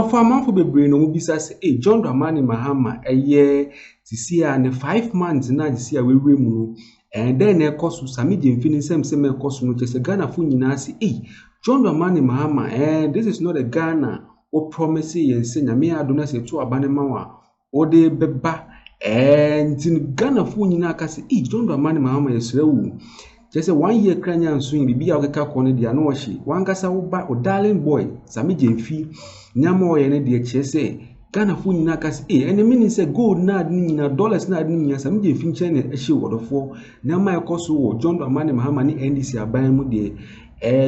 of a month be brain no bisa say John Dramani Mahama this year and 5 months na this year we mu and then e koso Sammy Gyamfi same me koso no chese Ghana fu nyina say John Dramani Mahama this is not a Ghana o promise yen say nyame adona say to abane mawa o de beba and in Ghana fu nyina ka say John Dramani Mahama yesrewu just 1 year kranya nso yin bibia okeka kone dia no hye wankasa wo ba o darling boy Sammy Gyamfi nyama o ye ne de chese Ghana fu nyina ka say ene mean say gold na adi nyina dollars na adi nyina Sammy Gyamfi nche ne hye wodofo nyama ekoso wo John Dramani Mahama ni NDC aban mu de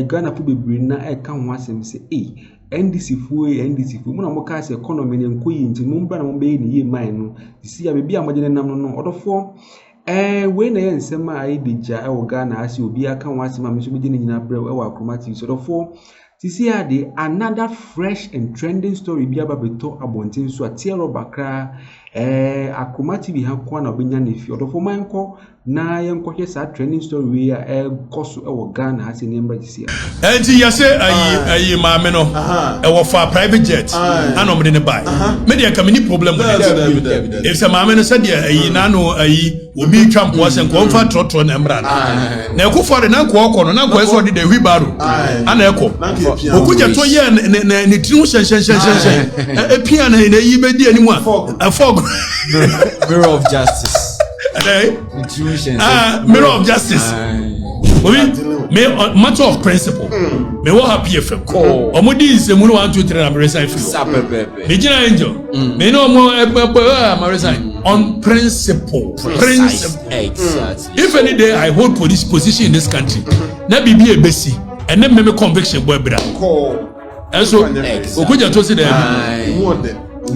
Ghana fu bebre na e ka ho asem say NDC fu mu na mo ka say economy ne nkoyi nti mo mbra na mo be ni ye man no disi ya bibia mo gene nam no odofo we na yen sema ai dija e wo Ghana asi obi aka ho asem am so be gene nyina bre e wa chromatic so odofo disi ya de another fresh and trending story bi aba beto abontin so atia robakra akromati bi ha kwa na obenya na fi odofo manko na yenko hwe sa trending story we ya koso e wo Ghana ha se nemba disi ya enti ya se ayi ma me no e wo fa private jet anom de ne buy me de ka me ni problem with it if se ma me no se de ayi na no ayi obi twampo ase nko mfa trotro na mra na e ko for de na nko okọ no na nko eso de wheelbarrow ana e ko Okudzeto ye ne tinu shen e pia na yi be di animu a fog mirror of justice mirror of justice me matter of principle me what happy FM omodi nsemu no 1 2 3 na resign feel me gina angel me no mo ma resign on principle exactly. If any day I hold police position in this country na bibi ebesi and then me conviction boy bra and so Okudzeto say that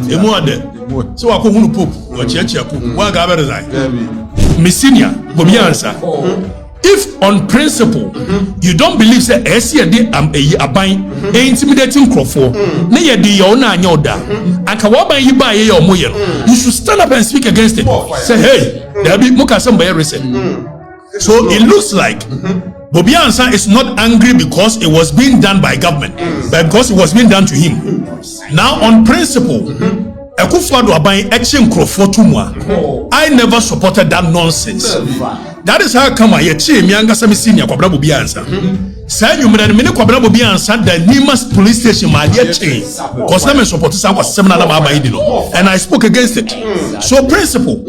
emu ade so akohunu pope o chiachia ko wa ga resign me senior bobi answer if on principle you don't believe say esi dey am aban intimidating crofo na ye dey your na anya oda aka wa ban yi ba ye your moye you should stand up and speak against it say hey there be muka some by reason so it looks like Bobi Ansa is not angry because it was being done by government, but because it was being done to him. Now, on principle, I never supported that nonsense. That is how come I younger senior Bobi Ansa. Say you made a minute Bobi Ansa the Nimas police station, my dear chain. Because I'm a supporter was seminar and I spoke against it. So, principle.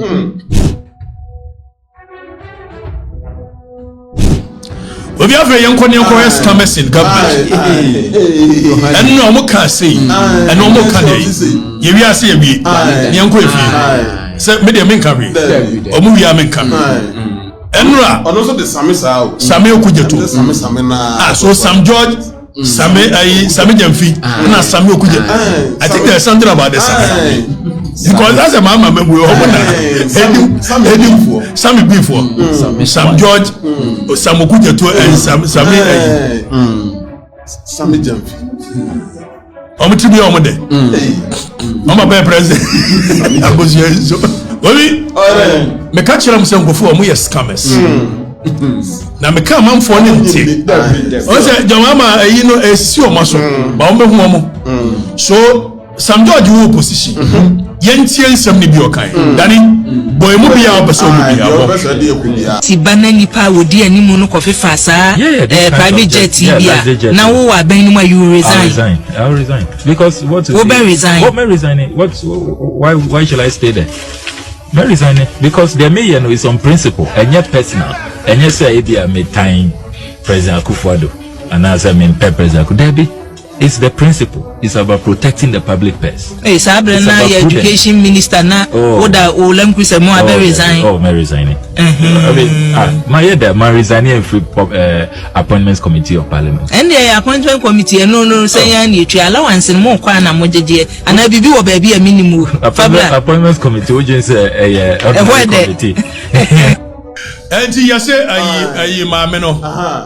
We have a young scammers in government. And no more can say, and no more can they. You will say, young Quaffy. Say, media men carry. Or movie men carry. And also the Sammy Okudzeto. So Sam George, Sammy Gyamfi, and Sammy Okudzeto. I think there's something about this. Because that's a mama we open Sammy before Sam George, Sam Okudzeto and Sammy Gyamfi. I'm to be on there. I'm a bad president. I was here. So, me catch them some before we are scammers. Now me come am for anything. I say, Jamama, you know, a sure muscle, but so Sam George you position. Yentie nsem ne bi okan dani boy mu bia obeso mu bia ti banani pa wodi animu no kofefa sa private jet bia na wo wa ban ni ma you resign. I'll resign because what resign why shall I stay there? Me resign because the mayor is on principle and yet personal and yes say bia me time President Akufo-Addo and as I mean President Akufo-Addo. It's the principle. It's about protecting the public purse. Hey, Sabrina, your education minister na oda olem kwise mo abe resign. Oh, me resigning. My resigning free appointments committee of parliament. And the appointment committee no say yan you allowance mo kwa na mo jeje ana bibi wo ba bia minimum. Appointments committee we just committee. And you say, I mameno,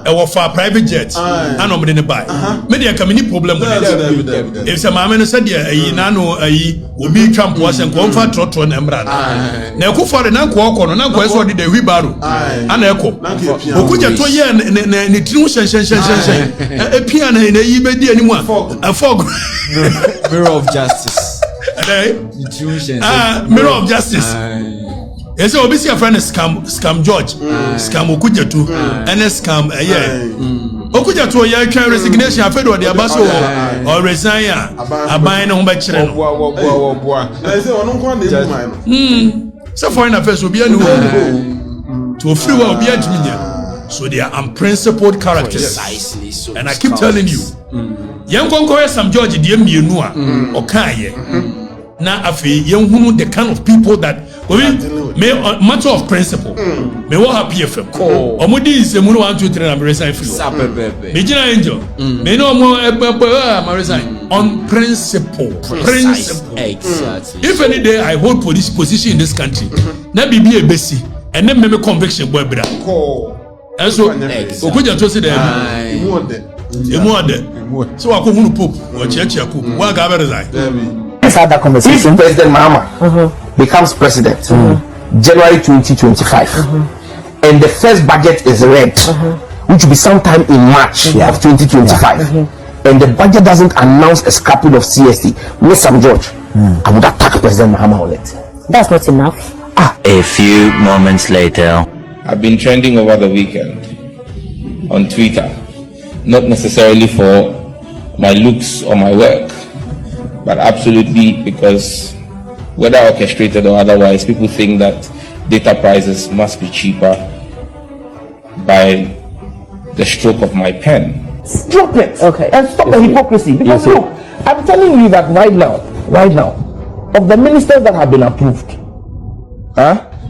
or for private jets, and I'm going to buy. Maybe I come any problem with it. If some mameno said, Nano, will be Trump was and comfort Trotton and Brad. Now, go for an uncle, and uncle is already the Wibaru, and Echo. Okudzeto ye ne tinu shen a piano in a yibedi anyone a fog Mirror of justice. Mirror of justice. Yes, so obviously a friend is scam George, scam Okudzeto, and a scam Okudzeto ye try resignation after the abaso or resign a buying home by children. So foreign affairs will be anyone to a free will be a junior. So they are unprincipled characters. Precisely so. And I keep telling you, young conqueror some George dear me nua or kaye. Now afi young the kind of people that may matter of principle. May what happy FM. Omudi is a mono 1 2 3 and resign for you. Mijina Angel. May no more resign on principle. Principle. Exactly. If any day I hold police position in this country, na be a besi and then me conviction boy bra. And so, Okudzeto say that so I come pope or church pope. What got resign? Let's have that conversation. If President Mahama becomes president January 2025, and the first budget is read, which will be sometime in March of 2025, and the budget doesn't announce a scrapping of CST with some George, I would attack President Mahama on it. That's not enough. A few moments later. I've been trending over the weekend on Twitter, not necessarily for my looks or my work, but absolutely because whether orchestrated or otherwise, people think that data prices must be cheaper by the stroke of my pen. Stop it, okay, and stop the hypocrisy. Because look, I'm telling you that right now, of the ministers that have been approved,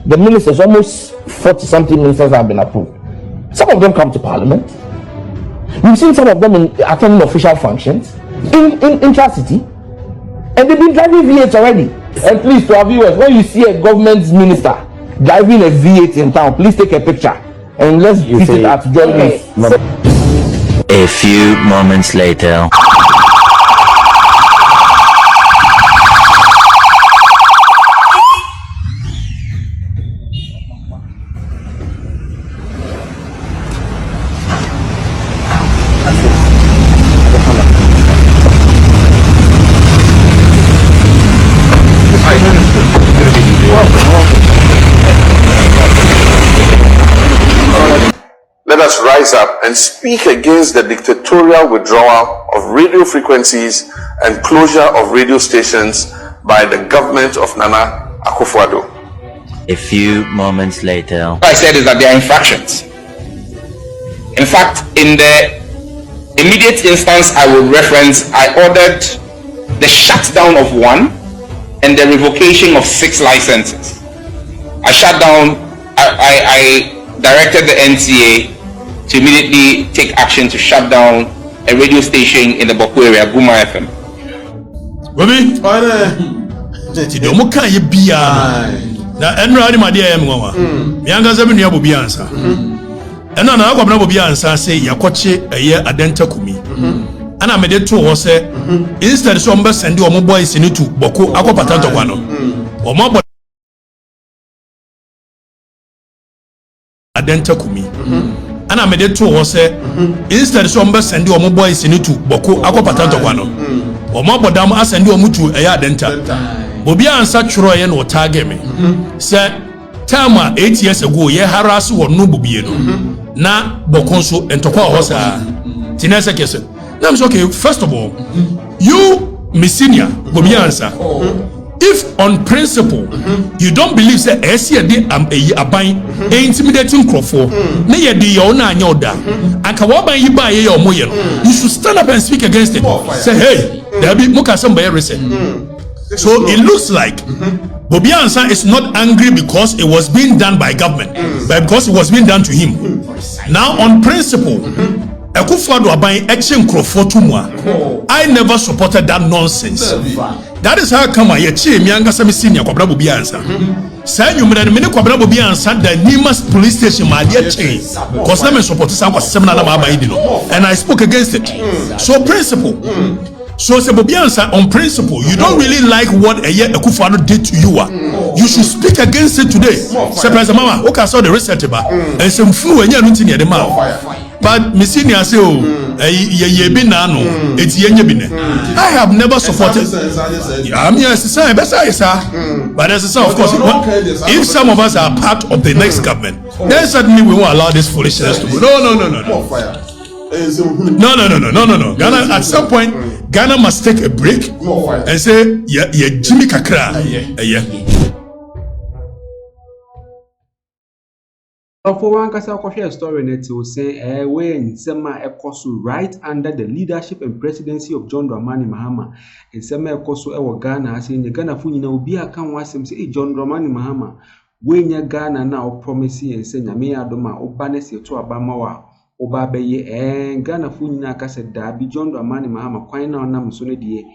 the ministers, almost 40-something ministers have been approved. Some of them come to parliament. We've seen some of them attending official functions in Tri-City, and they've been driving V8 already. And please, to our viewers, when you see a government minister driving a V8 in town, please take a picture and let's visit it at Gyamfi. A few moments later. Let us rise up and speak against the dictatorial withdrawal of radio frequencies and closure of radio stations by the government of Nana Akufo-Addo. A few moments later. What I said is that they are infractions. In fact, in the immediate instance I would reference, I ordered the shutdown of 1 and the revocation of 6 licenses. I shut down, I directed the NCA to immediately take action to shut down a radio station in the Boko area, Guma FM. Robi, ti domo kan ye bia na enra ni made ya mwa mi anga zabi nua bobi ansa ena na akwa na bobi ansa say yakoche eye adenta kumi ana me de to wo se instead so mba send o mo boys ni to Boko akopata to kwa no o mo adenta kumi ana me de to wo se instead so mba send o mo boys ni to Boko akopata to kwa no o mo bodam asend o mutu eye adenta bobi ansa churo ye no target me say time 8 years ago ye harass wo no bobi no na Boko so entokwa ho sa tinese kese na I'm okay. First of all, you Messinia bobi ansa if on principle you don't believe say esi de am aban intimidating crofo na ye de yo na anya oda anka wo ban yi ba ye yo moye no you should stand up and speak against it. Say hey there be muka some by reason. So it looks like Bobi Ansa is not angry because it was being done by government, but because it was being done to him. Now on principle Akufo-Addo aban action crofo to moi. I never supported that nonsense. That is how come I achieve me and some senior Kwabrabo Biansa. Say you made a minute Kwabrabo Biansa, the Nimas police station, my dear chain. Because I'm a supporter was seminar and I spoke against it. So principle. So Biansa on principle, you don't really like what a year Akufo-Addo did to you. You should speak against it today. Surprise mama, okay, saw the research about and some flu and you're not in the mouth. But Miss Senior say, oh, I have never supported. I'm here to say, but as I say, of course, if some of us are part of the next government, then suddenly we won't allow this foolishness to go. No. No. Ghana, at some point, Ghana must take a break and say, yeah, Jimmy Kakra, yeah. For one kasa kwahwe story net will say when Sema Ekosu right under the leadership and presidency of John Dramani Mahama and Sema Ekosu ewo Ghana saying the Ghana fu nyina obi aka wasem say John Dramani Mahama when ya Ghana na o promise and say nyame adoma oba ne se to abama wa oba beye Ghana fu nyina aka say da bi John Dramani Mahama kwan na onam so ne de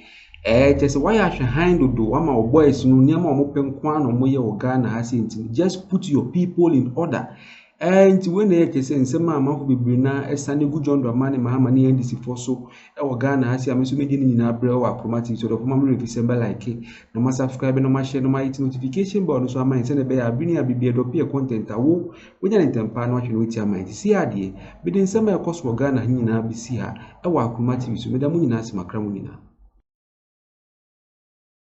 just why I should handle do ama o boys no niam o mo penkwan no mo ye o Ghana ha say just put your people in order. And when they say Sema Mafu Bibrina, a Sunday good John Dramani Mahama ni NDC for so our Ghana has I'm assuming in a brew or chromatic sort of memory December like it. No must subscribe no my share no my notification but so I might send a bear bring a BB content when you're in Tampa watching with your mind. See idea, but in some course for Ghana, he na be see her our chromatic so Madame Munina Macramina.